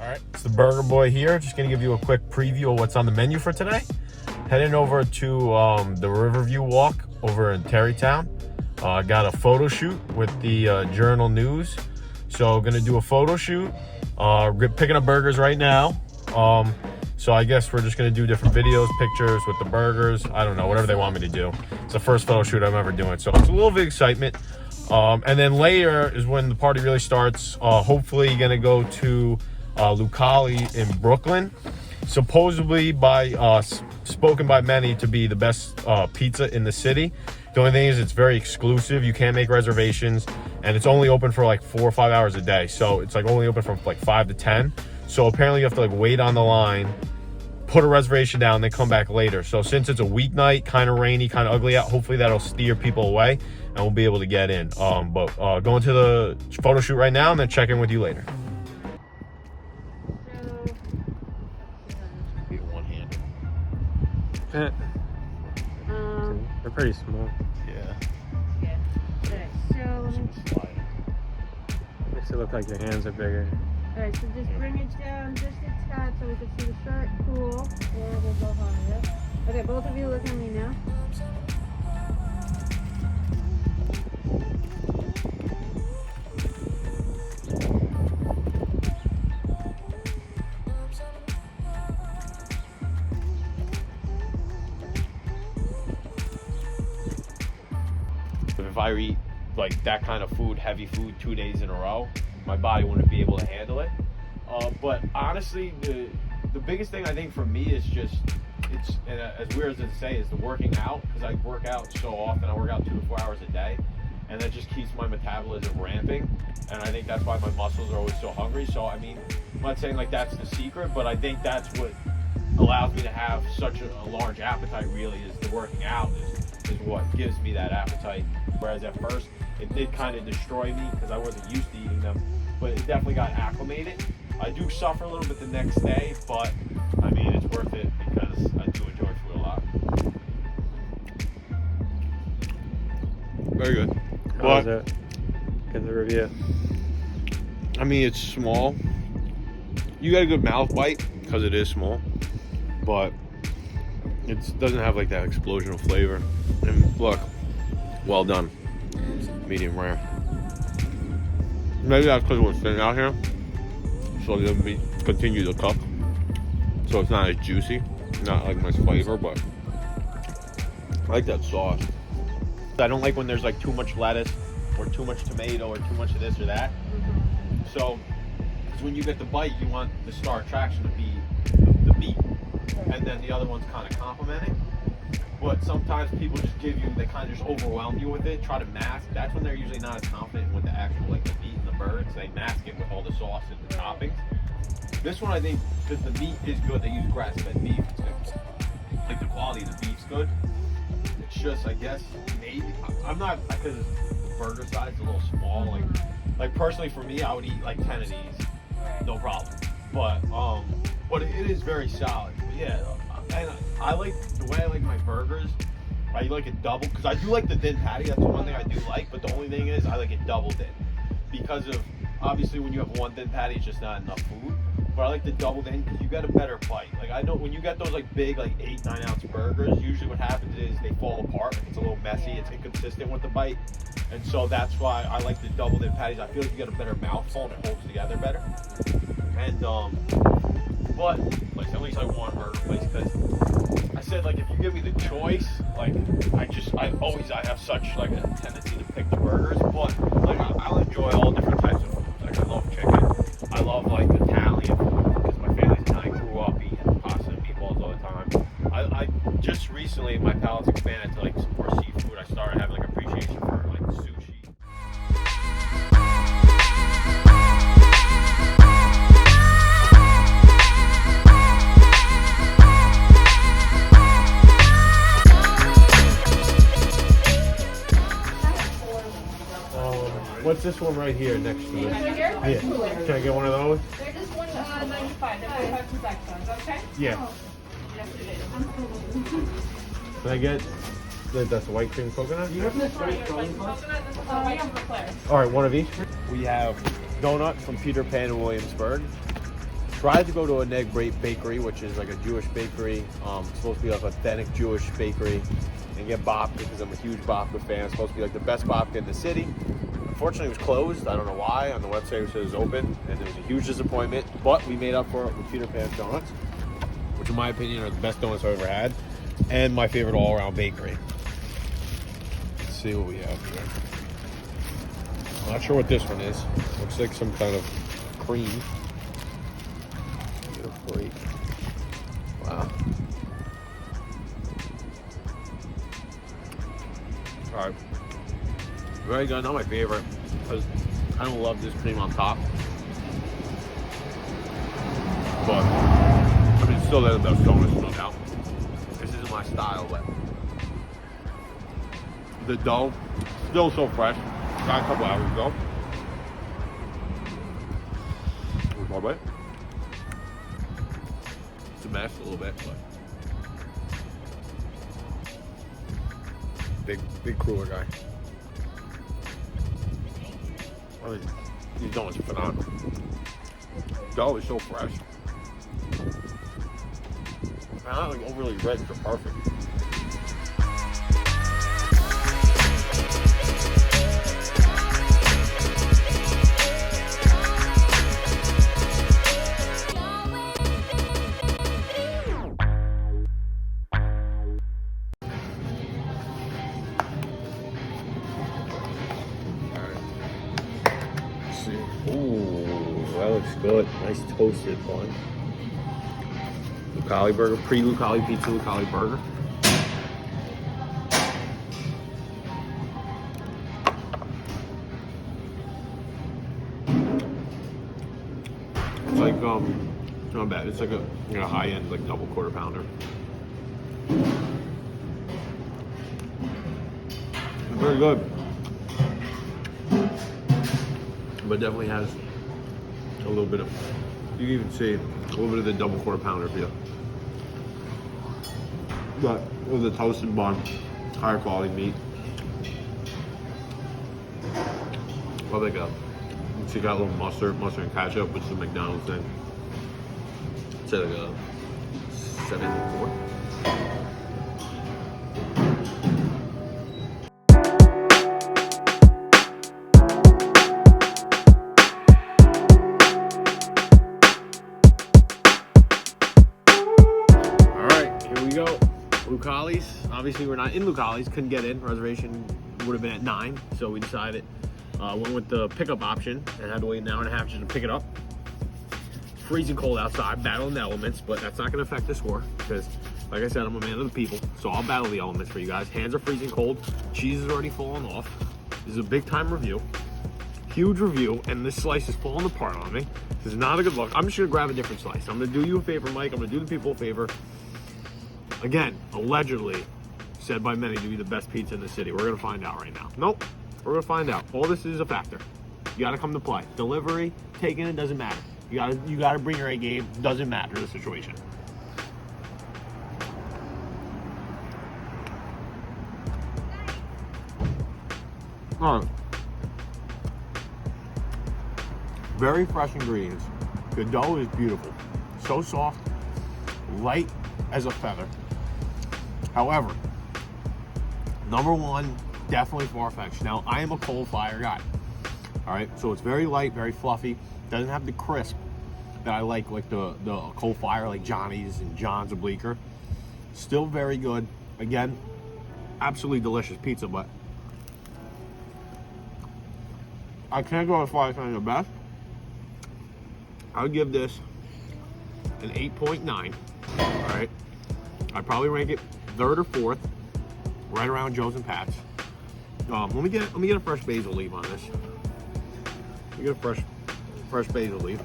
Alright, it's the Burger Boy here. Just gonna give you a quick preview of what's on the menu for today. Heading over to the Riverview Walk over in Terrytown. Got a photo shoot with the Journal News. So gonna do a photo shoot. Picking up burgers right now. So I guess we're just gonna do different videos, pictures with the burgers. I don't know, whatever they want me to do. It's the first photo shoot I'm ever doing. So it's a little bit of excitement. And then later is when the party really starts. Hopefully gonna go to Lucali in Brooklyn, supposedly spoken by many to be the best pizza in the city. The only thing is it's very exclusive. You can't make reservations, and it's only open for like 4 or 5 hours a day. So it's like only open from like 5 to 10. So apparently you have to like wait on the line, put a reservation down, then come back later. So since it's a weeknight, kind of rainy, kind of ugly out, hopefully that'll steer people away and we'll be able to get in. But going to the photo shoot right now and then check in with you later. They're pretty small. Yeah. Okay, so Makes it look like your hands are bigger. alright, so just bring it down just a tad so we can see the shirt. Cool. Or we'll go higher. Okay, both of you look at me now. If I eat like that kind of food, heavy food, 2 days in a row, my body wouldn't be able to handle it. But honestly, the biggest thing I think for me is just, and as weird as it say, is the working out, because I work out so often. I work out 2 to 4 hours a day, and that just keeps my metabolism ramping, and I think that's why my muscles are always so hungry. So I mean, I'm not saying like that's the secret, but I think that's what allows me to have such a large appetite. Really, is the working out is what gives me that appetite. Whereas at first it did kind of destroy me because I wasn't used to eating them, but it definitely got acclimated. I do suffer a little bit the next day, but I mean it's worth it because I do enjoy food a lot. Very good. How is it? Get the review. I mean, it's small. You got a good mouth bite because it is small, but it doesn't have like that explosion of flavor. And look, well done. Medium rare. Maybe that's because we're sitting out here, so let me continue to cook. So it's not as juicy, not like much flavor, but I like that sauce. I don't like when there's like too much lettuce or too much tomato or too much of this or that. So, because when you get the bite, you want the star attraction to be the meat, and then the other ones kind of complement it. But sometimes people just they kind of just overwhelm you with it, try to mask. That's when they're usually not as confident with the actual, like the meat and the birds. They mask it with all the sauce and the toppings. This one, I think, because the meat is good, they use grass-fed beef. It's good. Like the quality of the beef's good. It's just, I guess, maybe, I'm not, because the burger size is a little small. Like personally for me, I would eat like 10 of these, no problem. But it is very solid. But yeah. And I like the way I like my burgers. I like it double because I do like the thin patty. That's the one thing I do like. But the only thing is I like it double thin because of obviously when you have one thin patty, it's just not enough food. But I like the double thin because you get a better bite. Like I know when you get those like big like 8-9 ounce burgers, usually what happens is they fall apart. Like it's a little messy. It's inconsistent with the bite, and so that's why I like the double thin patties. I feel like you get a better mouthful and it holds together better. And but like at least I want burger place because I said like if you give me the choice, like I have such like a tendency to pick the burgers, but like I'll enjoy all different types of foods. Like I love chicken, I love like Italian food because my family's Italian, grew up eating pasta and meatballs all the time. I just recently my palate's expanded to like some more seafood. I started having like appreciation for like sushi. What's this one right here next to this? Right here? Yeah. Can I get one of those? They're just 195. They're 45 transactions, okay? Yeah. Yes, it is. Can I get that's white cream coconut? Coconut, this is white chocolate. All right, one of each. We have donut from Peter Pan in Williamsburg. tried to go to a Neg Bakery, which is like a Jewish bakery. It's supposed to be like authentic Jewish bakery, and get babka because I'm a huge babka fan. It's supposed to be like the best babka in the city. Unfortunately, it was closed. I don't know why. On the website it says it's open, and it was a huge disappointment. But we made up for it with Peter Pan's Donuts, which in my opinion are the best donuts I've ever had, and my favorite all-around bakery. Let's see what we have here. I'm not sure what this one is. Looks like some kind of cream. Great. Wow. Alright. Very good. Not my favorite, because I don't love this cream on top. But, I mean, still they're the best donuts, no doubt. This isn't my style, but the dough, still so fresh. Got a couple hours ago. Here's my bite. It's a mess a little bit, but big cooler guy. I mean, these donuts are phenomenal. Dough is so fresh. They're not like overly rich, they're perfect. Ooh, that looks good. Nice toasted one. Lucali burger, pre-Lucali pizza, Lucali burger. It's like not bad. It's like a high-end like double quarter pounder. Very good. But definitely has a little bit of, you can even see a little bit of the double quarter pounder feel. But with the toasted bun, higher quality meat. Well, like you got a little mustard and ketchup, which is a McDonald's thing. It's like a 74. Lucali's. Obviously, we're not in Lucali's. Couldn't get in. Reservation would have been at 9, so we decided went with the pickup option and had to wait an hour and a half just to pick it up. Freezing cold outside, battling the elements, but that's not going to affect the score because, like I said, I'm a man of the people, so I'll battle the elements for you guys. Hands are freezing cold. Cheese is already falling off. This is a big time review. Huge review, and this slice is falling apart on me. This is not a good look. I'm just going to grab a different slice. I'm going to do you a favor, Mike. I'm going to do the people a favor. Again, allegedly said by many to be the best pizza in the city. We're going to find out right now. Nope. We're going to find out. All this is a factor. You got to come to play. Delivery, taking it, doesn't matter. You got to bring your A game. Doesn't matter the situation. All right. Very fresh ingredients. The dough is beautiful. So soft, light as a feather. However, number one, definitely far-fetched. Now, I am a coal fire guy. All right, so it's very light, very fluffy. Doesn't have the crisp that I like the coal fire, like Johnny's and John's or Bleecker. Still very good. Again, absolutely delicious pizza, but I can't go as far as saying the best. I would give this an 8.9. All right, I'd probably rank it 3rd or 4th, right around Joe's and Pat's. Let me get a fresh basil leaf on this. Let me get a fresh basil leaf.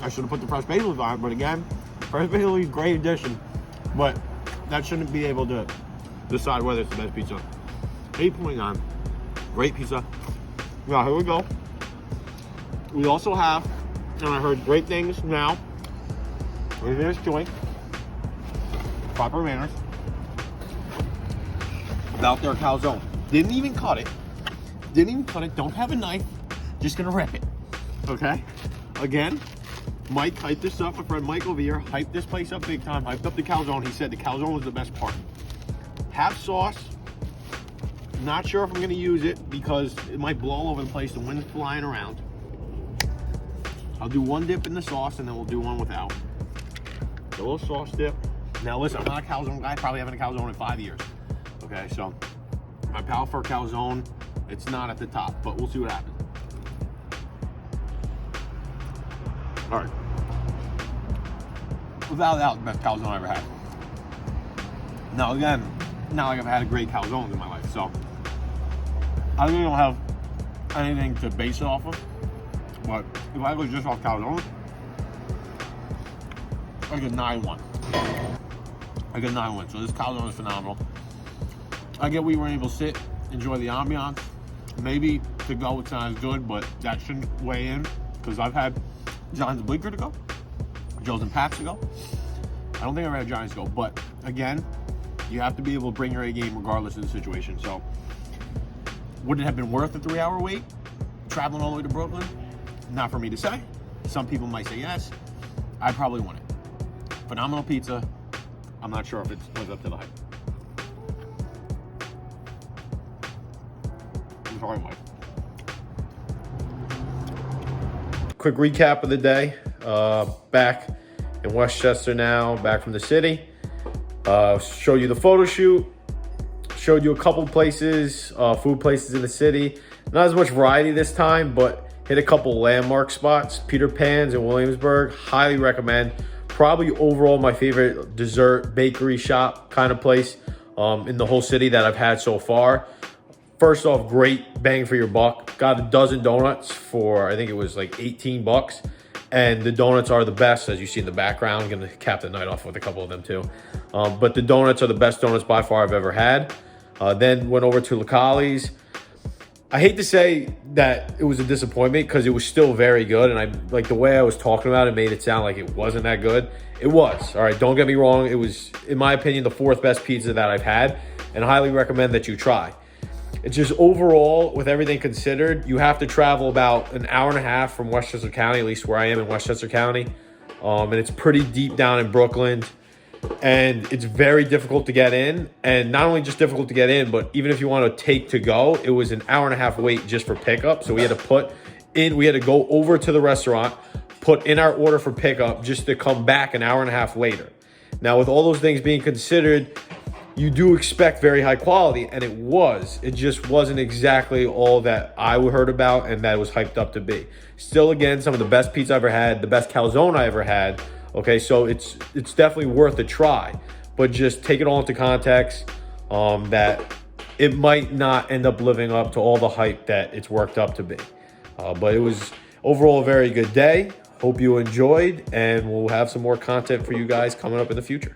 I should have put the fresh basil leaf on it, but again, fresh basil leaf, great addition, but that shouldn't be able to decide whether it's the best pizza. 8.9, great pizza. Now here we go. We also have, and I heard great things now, with this joint, proper manners, about their calzone. Didn't even cut it. Don't have a knife, just gonna rip it. okay? Again, Mike hyped this up. My friend Mike over here hyped this place up big time. Hyped up the calzone. He said the calzone was the best part. Have sauce. Not sure if I'm gonna use it because it might blow all over the place. The wind's flying around. I'll do one dip in the sauce and then we'll do one without. A little sauce dip. Now listen, I'm not a calzone guy. Probably haven't a calzone in 5 years. Okay, so my palate for calzone, it's not at the top, but we'll see what happens. All right. Without a doubt, the best calzone I ever had. Now again, not like I've had a great calzone in my life, so I really don't have anything to base it off of. But if I go just off calzone, I get 9-1. I get 9-1. So this calzone is phenomenal. I get we were able to sit, enjoy the ambiance. Maybe to go it's not as good, but that shouldn't weigh in because I've had John's Bleecker to go, Joe's and Pat's to go. I don't think I've ever had Johnny's to go, but again, you have to be able to bring your A game regardless of the situation. So would it have been worth the 3-hour wait, traveling all the way to Brooklyn? Not for me to say. Some people might say yes. I probably wouldn't. Phenomenal pizza. I'm not sure if it lives up to the hype. I'm sorry, Mike. Quick recap of the day. Back in Westchester now, back from the city. Showed you the photo shoot. Showed you a couple places, food places in the city. Not as much variety this time, but hit a couple landmark spots. Peter Pan's in Williamsburg, highly recommend. Probably overall my favorite dessert bakery shop kind of place in the whole city that I've had so far. First off, great bang for your buck. Got a dozen donuts for, I think it was like 18 bucks. And the donuts are the best, as you see in the background. I'm gonna cap the night off with a couple of them too. But the donuts are the best donuts by far I've ever had. Then went over to Lucali's. I hate to say that it was a disappointment because it was still very good. And I like the way I was talking about it made it sound like it wasn't that good. It was, all right, don't get me wrong. It was, in my opinion, the 4th best pizza that I've had and highly recommend that you try. It's just overall, with everything considered, you have to travel about an hour and a half from Westchester County, at least where I am in Westchester County. And it's pretty deep down in Brooklyn. And it's very difficult to get in. And not only just difficult to get in, but even if you want to take to go, it was an hour and a half wait just for pickup. So we had to go over to the restaurant, put in our order for pickup just to come back an hour and a half later. Now, with all those things being considered, you do expect very high quality, and it was. It just wasn't exactly all that I heard about and that it was hyped up to be. Still, again, some of the best pizza I ever had, the best calzone I ever had. Okay, so it's definitely worth a try, but just take it all into context that it might not end up living up to all the hype that it's worked up to be. But it was overall a very good day. Hope you enjoyed, and we'll have some more content for you guys coming up in the future.